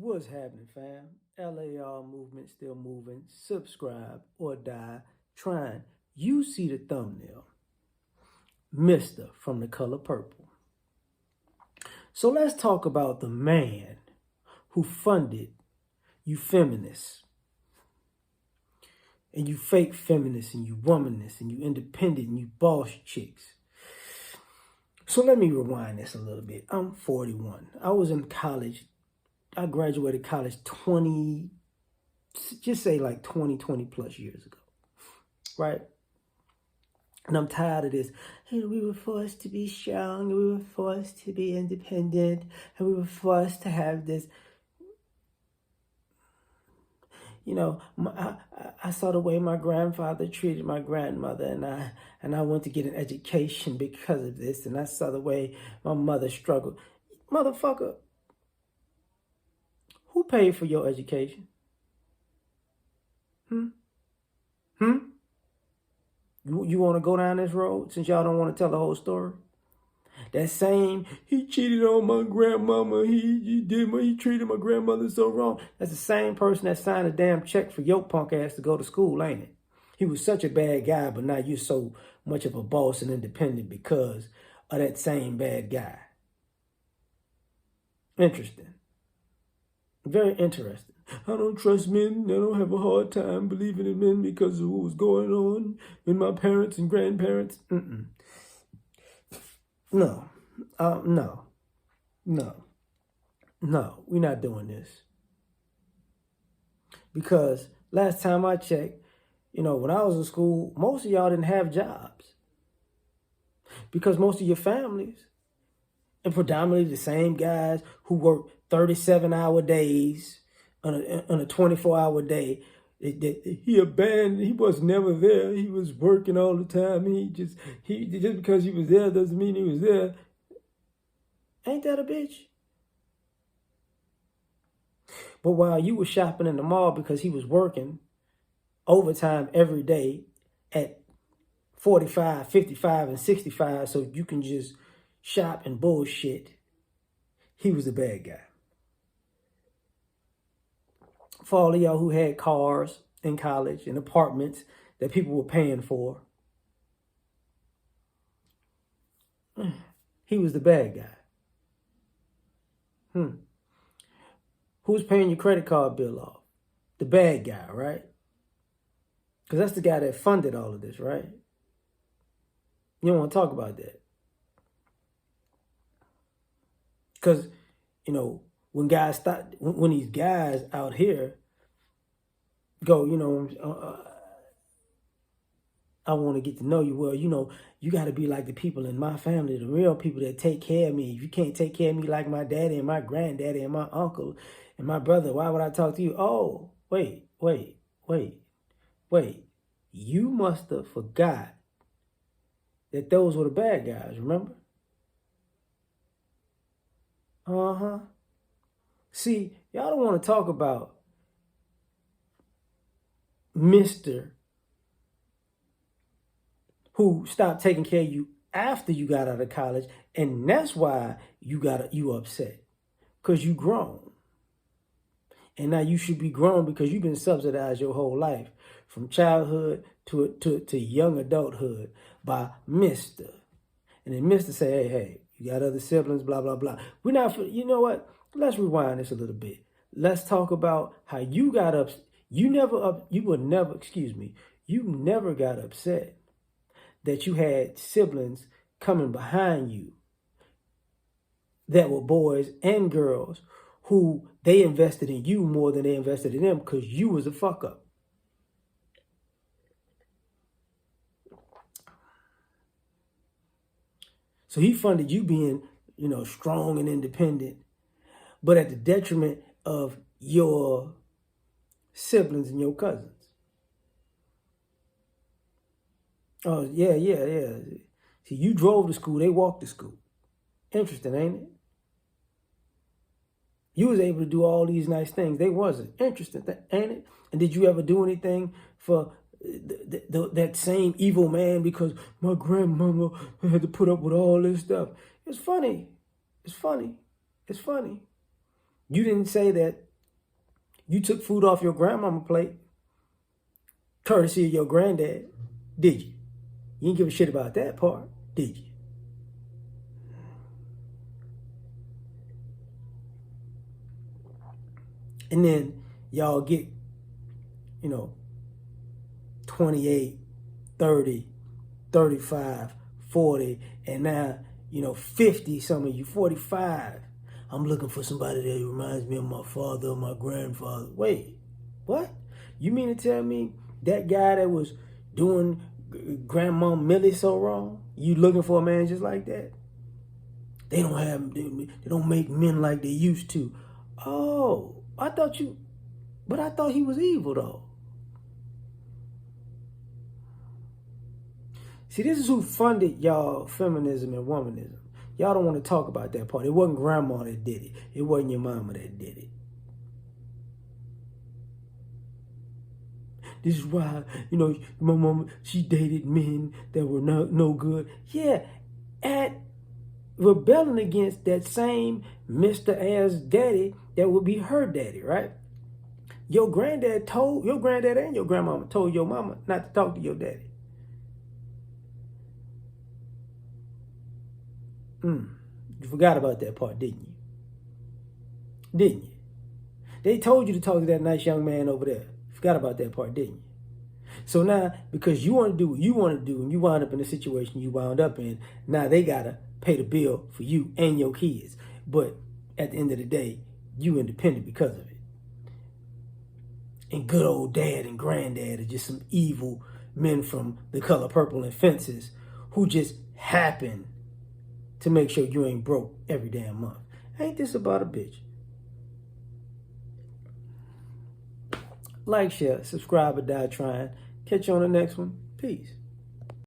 What's happening, fam? L.A.R. movement still moving. Subscribe or die trying. You see the thumbnail. Mr. from the color purple. So let's talk about the man who funded you feminists. And you fake feminists and you womanists and you independent and you boss chicks. So let me rewind this a little bit. I'm 41. I was in college. I graduated college 20 plus years ago, right? And I'm tired of this. Hey, we were forced to be strong, and we were forced to be independent, and we were forced to have this. You know, I saw the way my grandfather treated my grandmother, and I went to get an education because of this, and I saw the way my mother struggled. Motherfucker, who paid for your education? You want to go down this road since y'all don't want to tell the whole story? That same, he cheated on my grandmama, he treated my grandmother so wrong. That's the same person that signed a damn check for your punk ass to go to school, ain't it? He was such a bad guy, but now you're so much of a boss and independent because of that same bad guy. Interesting. Very interesting. I don't trust men. I don't have a hard time believing in men because of what was going on with my parents and grandparents. No, we're not doing this. Because last time I checked, when I was in school, most of y'all didn't have jobs. Because most of your families, and predominantly the same guys who work 37-hour days on a 24-hour day, he was never there. He was working all the time. Just because he was there doesn't mean he was there. Ain't that a bitch? But while you were shopping in the mall because he was working overtime every day at 45, 55, and 65, so you can just shop and bullshit, he was a bad guy. For all of y'all who had cars in college and apartments that people were paying for, he was the bad guy. Who's paying your credit card bill off? The bad guy, right? Because that's the guy that funded all of this, right? You don't want to talk about that. Because, when these guys out here go, I want to get to know you. Well, you got to be like the people in my family, the real people that take care of me. If you can't take care of me like my daddy and my granddaddy and my uncle and my brother, why would I talk to you? Oh, wait. You must have forgot that those were the bad guys, remember? See, y'all don't want to talk about Mr. who stopped taking care of you after you got out of college, and that's why you upset, because you grown. And now you should be grown because you've been subsidized your whole life, from childhood to young adulthood, by Mr. And then Mr. say, hey, you got other siblings, blah, blah, blah. We're not, you know what? Let's rewind this a little bit. Let's talk about how you got upset. You never got upset that you had siblings coming behind you that were boys and girls who they invested in you more than they invested in them because you was a fuck up. So he funded you being, strong and independent, but at the detriment of your siblings and your cousins. Oh, yeah. See, you drove to school, they walked to school. Interesting, ain't it? You was able to do all these nice things. They wasn't. Interesting, ain't it? And did you ever do anything for that same evil man because my grandmama had to put up with all this stuff? It's funny. You didn't say that You took food off your grandmama plate, courtesy of your granddad, did you? You didn't give a shit about that part, did you? And then y'all get, 28, 30, 35, 40, and now, 50, some of you, 45. I'm looking for somebody that reminds me of my father or my grandfather. Wait, what? You mean to tell me that guy that was doing Grandma Millie so wrong, you looking for a man just like that? They don't make men like they used to. Oh, I thought he was evil though. See, this is who funded y'all feminism and womanism. Y'all don't want to talk about that part. It wasn't grandma that did it. It wasn't your mama that did it. This is why, my mama, she dated men that were no good. Yeah, at rebelling against that same Mr. Ass daddy that would be her daddy, right? Your granddad and your grandmama told your mama not to talk to your daddy. You forgot about that part, didn't you? Didn't you? They told you to talk to that nice young man over there. You forgot about that part, didn't you? So now, because you want to do what you want to do, and you wound up in the situation you wound up in, now they got to pay the bill for you and your kids. But at the end of the day, you independent because of it. And good old dad and granddad are just some evil men from The Color Purple and Fences who just happen to make sure you ain't broke every damn month. Ain't this about a bitch? Like, share, subscribe, or die trying. Catch you on the next one. Peace.